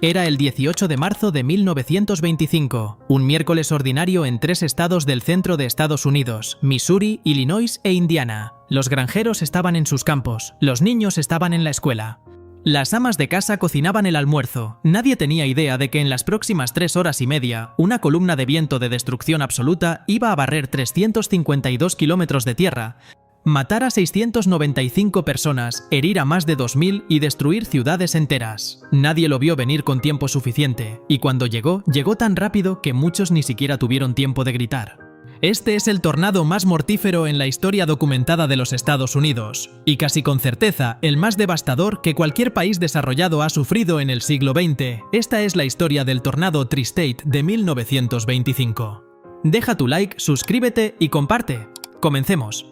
Era el 18 de marzo de 1925, un miércoles ordinario en 3 estados del centro de Estados Unidos, Missouri, Illinois e Indiana. Los granjeros estaban en sus campos, los niños estaban en la escuela. Las amas de casa cocinaban el almuerzo. Nadie tenía idea de que en las próximas 3 horas y media, una columna de viento de destrucción absoluta iba a barrer 352 kilómetros de tierra, matar a 695 personas, herir a más de 2000 y destruir ciudades enteras. Nadie lo vio venir con tiempo suficiente, y cuando llegó tan rápido que muchos ni siquiera tuvieron tiempo de gritar. Este es el tornado más mortífero en la historia documentada de los Estados Unidos, y casi con certeza el más devastador que cualquier país desarrollado ha sufrido en el siglo XX. Esta es la historia del tornado Tri-State de 1925. Deja tu like, suscríbete y comparte. Comencemos.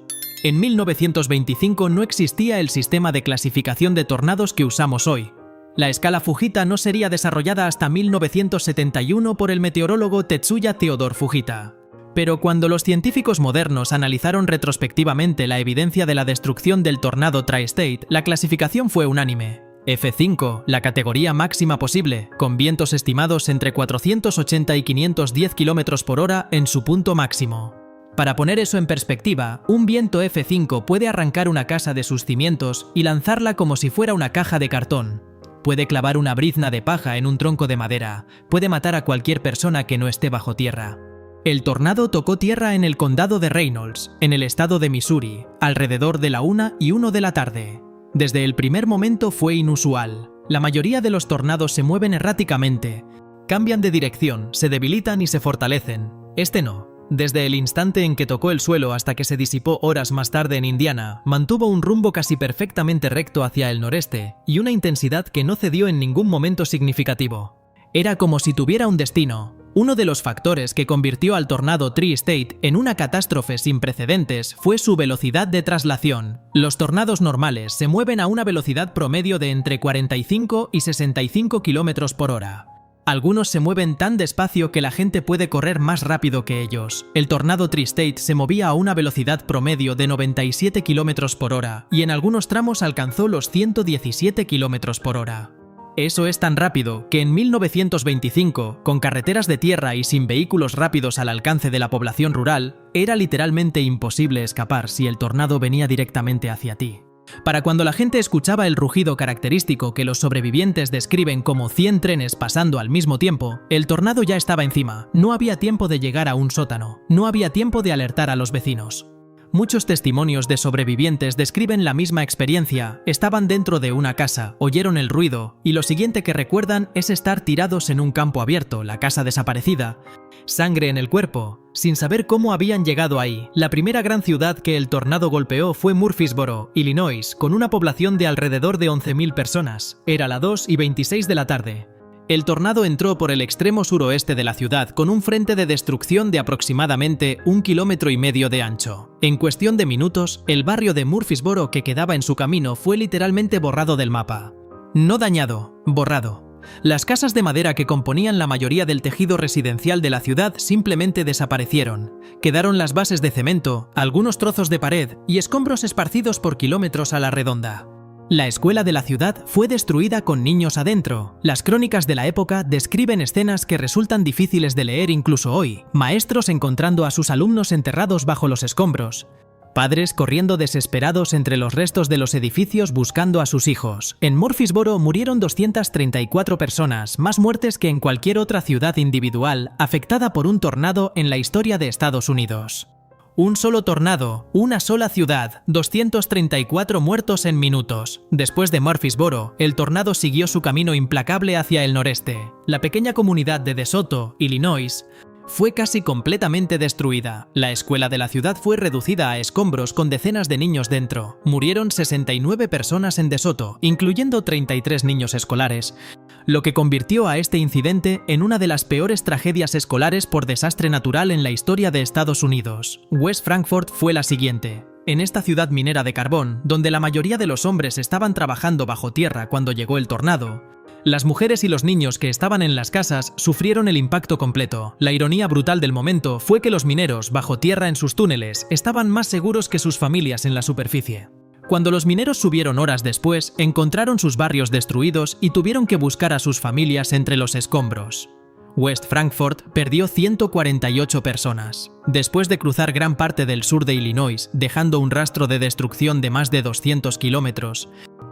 En 1925 no existía el sistema de clasificación de tornados que usamos hoy. La escala Fujita no sería desarrollada hasta 1971 por el meteorólogo Tetsuya Theodore Fujita. Pero cuando los científicos modernos analizaron retrospectivamente la evidencia de la destrucción del tornado Tri-State, la clasificación fue unánime. F5, la categoría máxima posible, con vientos estimados entre 480 y 510 km por hora en su punto máximo. Para poner eso en perspectiva, un viento F5 puede arrancar una casa de sus cimientos y lanzarla como si fuera una caja de cartón. Puede clavar una brizna de paja en un tronco de madera, puede matar a cualquier persona que no esté bajo tierra. El tornado tocó tierra en el condado de Reynolds, en el estado de Missouri, alrededor de la 1:01 de la tarde. Desde el primer momento fue inusual. La mayoría de los tornados se mueven erráticamente, cambian de dirección, se debilitan y se fortalecen. Este no. Desde el instante en que tocó el suelo hasta que se disipó horas más tarde en Indiana, mantuvo un rumbo casi perfectamente recto hacia el noreste y una intensidad que no cedió en ningún momento significativo. Era como si tuviera un destino. Uno de los factores que convirtió al tornado Tri-State en una catástrofe sin precedentes fue su velocidad de traslación. Los tornados normales se mueven a una velocidad promedio de entre 45 y 65 km por hora. Algunos se mueven tan despacio que la gente puede correr más rápido que ellos. El tornado Tri-State se movía a una velocidad promedio de 97 km por hora y en algunos tramos alcanzó los 117 km por hora. Eso es tan rápido que en 1925, con carreteras de tierra y sin vehículos rápidos al alcance de la población rural, era literalmente imposible escapar si el tornado venía directamente hacia ti. Para cuando la gente escuchaba el rugido característico que los sobrevivientes describen como 100 trenes pasando al mismo tiempo, el tornado ya estaba encima. No había tiempo de llegar a un sótano, no había tiempo de alertar a los vecinos. Muchos testimonios de sobrevivientes describen la misma experiencia. Estaban dentro de una casa, oyeron el ruido, y lo siguiente que recuerdan es estar tirados en un campo abierto, la casa desaparecida, sangre en el cuerpo, sin saber cómo habían llegado ahí. La primera gran ciudad que el tornado golpeó fue Murfreesboro, Illinois, con una población de alrededor de 11.000 personas. Era la 2:26 de la tarde. El tornado entró por el extremo suroeste de la ciudad con un frente de destrucción de aproximadamente 1,5 km de ancho. En cuestión de minutos, el barrio de Murfreesboro que quedaba en su camino fue literalmente borrado del mapa. No dañado, borrado. Las casas de madera que componían la mayoría del tejido residencial de la ciudad simplemente desaparecieron. Quedaron las bases de cemento, algunos trozos de pared y escombros esparcidos por kilómetros a la redonda. La escuela de la ciudad fue destruida con niños adentro. Las crónicas de la época describen escenas que resultan difíciles de leer incluso hoy. Maestros encontrando a sus alumnos enterrados bajo los escombros. Padres corriendo desesperados entre los restos de los edificios buscando a sus hijos. En Murfreesboro murieron 234 personas, más muertes que en cualquier otra ciudad individual afectada por un tornado en la historia de Estados Unidos. Un solo tornado, una sola ciudad, 234 muertos en minutos. Después de Murfreesboro, el tornado siguió su camino implacable hacia el noreste. La pequeña comunidad de DeSoto, Illinois, fue casi completamente destruida. La escuela de la ciudad fue reducida a escombros con decenas de niños dentro. Murieron 69 personas en DeSoto, incluyendo 33 niños escolares, lo que convirtió a este incidente en una de las peores tragedias escolares por desastre natural en la historia de Estados Unidos. West Frankfort fue la siguiente. En esta ciudad minera de carbón, donde la mayoría de los hombres estaban trabajando bajo tierra cuando llegó el tornado, las mujeres y los niños que estaban en las casas sufrieron el impacto completo. La ironía brutal del momento fue que los mineros, bajo tierra en sus túneles, estaban más seguros que sus familias en la superficie. Cuando los mineros subieron horas después, encontraron sus barrios destruidos y tuvieron que buscar a sus familias entre los escombros. West Frankfort perdió 148 personas. Después de cruzar gran parte del sur de Illinois, dejando un rastro de destrucción de más de 200 kilómetros,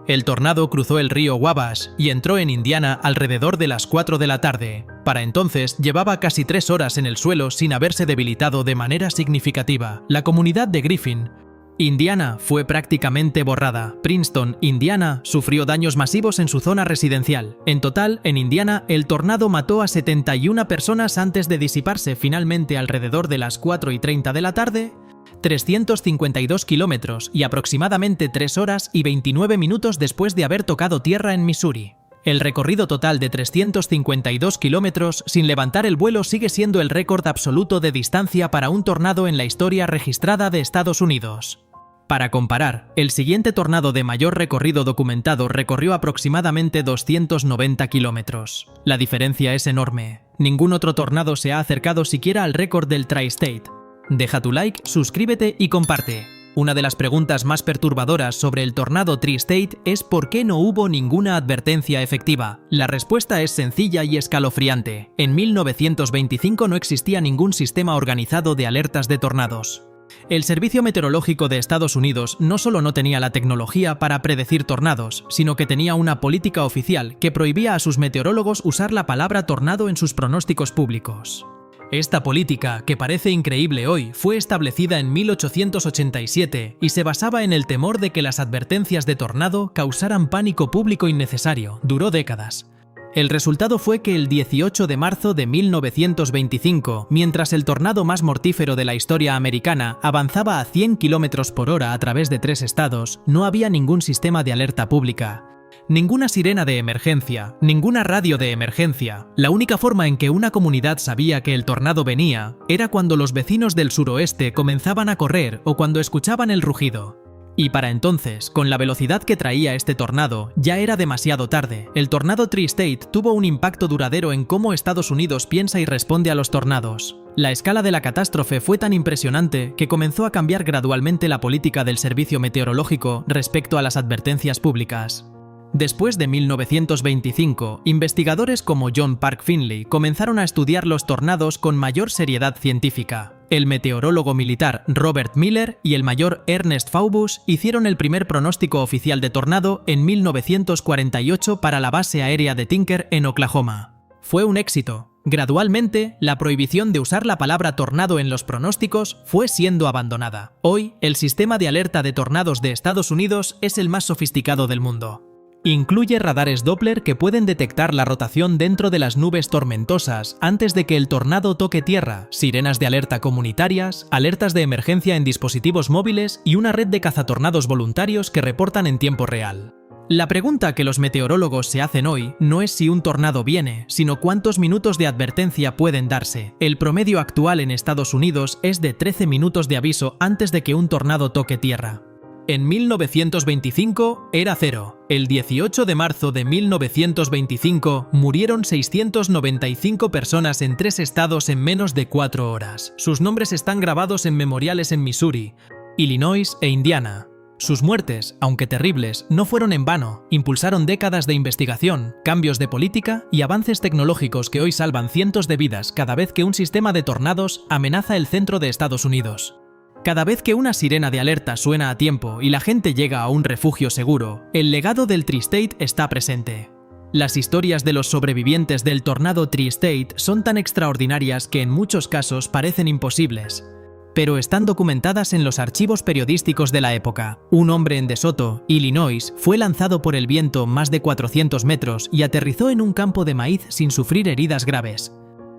el tornado cruzó el río Wabash y entró en Indiana alrededor de las 4 de la tarde. Para entonces, llevaba casi 3 horas en el suelo sin haberse debilitado de manera significativa. La comunidad de Griffin, Indiana, fue prácticamente borrada. Princeton, Indiana, sufrió daños masivos en su zona residencial. En total, en Indiana, el tornado mató a 71 personas antes de disiparse finalmente alrededor de las 4:30 de la tarde, 352 kilómetros y aproximadamente 3 horas y 29 minutos después de haber tocado tierra en Missouri. El recorrido total de 352 kilómetros sin levantar el vuelo sigue siendo el récord absoluto de distancia para un tornado en la historia registrada de Estados Unidos. Para comparar, el siguiente tornado de mayor recorrido documentado recorrió aproximadamente 290 kilómetros. La diferencia es enorme. Ningún otro tornado se ha acercado siquiera al récord del Tri-State. Deja tu like, suscríbete y comparte. Una de las preguntas más perturbadoras sobre el tornado Tri-State es ¿por qué no hubo ninguna advertencia efectiva? La respuesta es sencilla y escalofriante. En 1925 no existía ningún sistema organizado de alertas de tornados. El Servicio Meteorológico de Estados Unidos no solo no tenía la tecnología para predecir tornados, sino que tenía una política oficial que prohibía a sus meteorólogos usar la palabra tornado en sus pronósticos públicos. Esta política, que parece increíble hoy, fue establecida en 1887 y se basaba en el temor de que las advertencias de tornado causaran pánico público innecesario. Duró décadas. El resultado fue que el 18 de marzo de 1925, mientras el tornado más mortífero de la historia americana avanzaba a 100 km por hora a través de 3 estados, no había ningún sistema de alerta pública. Ninguna sirena de emergencia, ninguna radio de emergencia. La única forma en que una comunidad sabía que el tornado venía era cuando los vecinos del suroeste comenzaban a correr o cuando escuchaban el rugido. Y para entonces, con la velocidad que traía este tornado, ya era demasiado tarde. El tornado Tri-State tuvo un impacto duradero en cómo Estados Unidos piensa y responde a los tornados. La escala de la catástrofe fue tan impresionante que comenzó a cambiar gradualmente la política del servicio meteorológico respecto a las advertencias públicas. Después de 1925, investigadores como John Park Finley comenzaron a estudiar los tornados con mayor seriedad científica. El meteorólogo militar Robert Miller y el mayor Ernest Faubus hicieron el primer pronóstico oficial de tornado en 1948 para la base aérea de Tinker en Oklahoma. Fue un éxito. Gradualmente, la prohibición de usar la palabra tornado en los pronósticos fue siendo abandonada. Hoy, el sistema de alerta de tornados de Estados Unidos es el más sofisticado del mundo. Incluye radares Doppler que pueden detectar la rotación dentro de las nubes tormentosas antes de que el tornado toque tierra, sirenas de alerta comunitarias, alertas de emergencia en dispositivos móviles y una red de cazatornados voluntarios que reportan en tiempo real. La pregunta que los meteorólogos se hacen hoy no es si un tornado viene, sino cuántos minutos de advertencia pueden darse. El promedio actual en Estados Unidos es de 13 minutos de aviso antes de que un tornado toque tierra. En 1925 era 0. El 18 de marzo de 1925 murieron 695 personas en 3 estados en menos de 4 horas. Sus nombres están grabados en memoriales en Missouri, Illinois e Indiana. Sus muertes, aunque terribles, no fueron en vano. Impulsaron décadas de investigación, cambios de política y avances tecnológicos que hoy salvan cientos de vidas cada vez que un sistema de tornados amenaza el centro de Estados Unidos. Cada vez que una sirena de alerta suena a tiempo y la gente llega a un refugio seguro, el legado del Tri-State está presente. Las historias de los sobrevivientes del tornado Tri-State son tan extraordinarias que en muchos casos parecen imposibles, pero están documentadas en los archivos periodísticos de la época. Un hombre en DeSoto, Illinois, fue lanzado por el viento más de 400 metros y aterrizó en un campo de maíz sin sufrir heridas graves.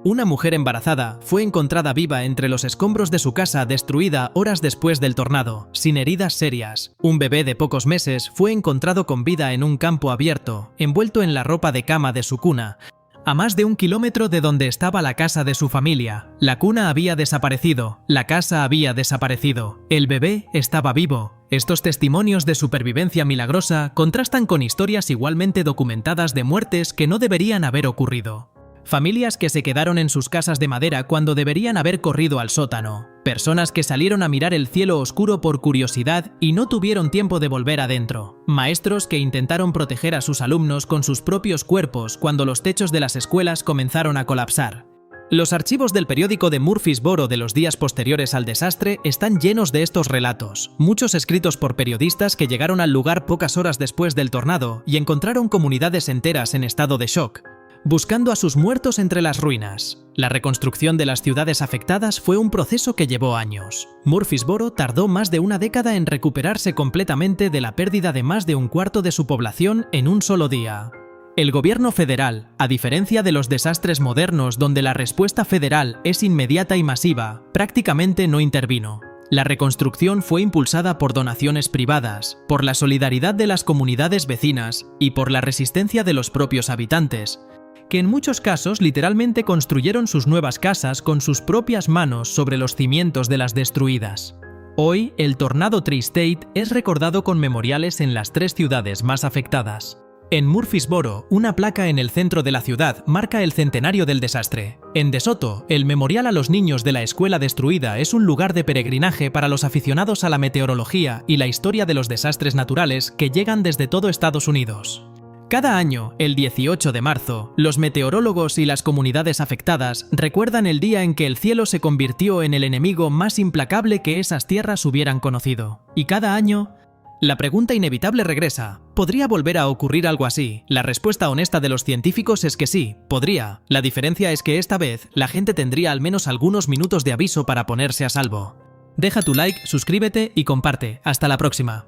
Una mujer embarazada fue encontrada viva entre los escombros de su casa destruida horas después del tornado, sin heridas serias. Un bebé de pocos meses fue encontrado con vida en un campo abierto, envuelto en la ropa de cama de su cuna, a más de 1 kilómetro de donde estaba la casa de su familia. La cuna había desaparecido, la casa había desaparecido, el bebé estaba vivo. Estos testimonios de supervivencia milagrosa contrastan con historias igualmente documentadas de muertes que no deberían haber ocurrido. Familias que se quedaron en sus casas de madera cuando deberían haber corrido al sótano. Personas que salieron a mirar el cielo oscuro por curiosidad y no tuvieron tiempo de volver adentro. Maestros que intentaron proteger a sus alumnos con sus propios cuerpos cuando los techos de las escuelas comenzaron a colapsar. Los archivos del periódico de Murfreesboro de los días posteriores al desastre están llenos de estos relatos, muchos escritos por periodistas que llegaron al lugar pocas horas después del tornado y encontraron comunidades enteras en estado de shock, buscando a sus muertos entre las ruinas. La reconstrucción de las ciudades afectadas fue un proceso que llevó años. Murfreesboro tardó más de una década en recuperarse completamente de la pérdida de más de un cuarto de su población en un solo día. El gobierno federal, a diferencia de los desastres modernos donde la respuesta federal es inmediata y masiva, prácticamente no intervino. La reconstrucción fue impulsada por donaciones privadas, por la solidaridad de las comunidades vecinas y por la resistencia de los propios habitantes, que en muchos casos literalmente construyeron sus nuevas casas con sus propias manos sobre los cimientos de las destruidas. Hoy, el tornado Tri-State es recordado con memoriales en las 3 ciudades más afectadas. En Murfreesboro, una placa en el centro de la ciudad marca el centenario del desastre. En DeSoto, el memorial a los niños de la escuela destruida es un lugar de peregrinaje para los aficionados a la meteorología y la historia de los desastres naturales que llegan desde todo Estados Unidos. Cada año, el 18 de marzo, los meteorólogos y las comunidades afectadas recuerdan el día en que el cielo se convirtió en el enemigo más implacable que esas tierras hubieran conocido. Y cada año, la pregunta inevitable regresa: ¿podría volver a ocurrir algo así? La respuesta honesta de los científicos es que sí, podría. La diferencia es que esta vez la gente tendría al menos algunos minutos de aviso para ponerse a salvo. Deja tu like, suscríbete y comparte. Hasta la próxima.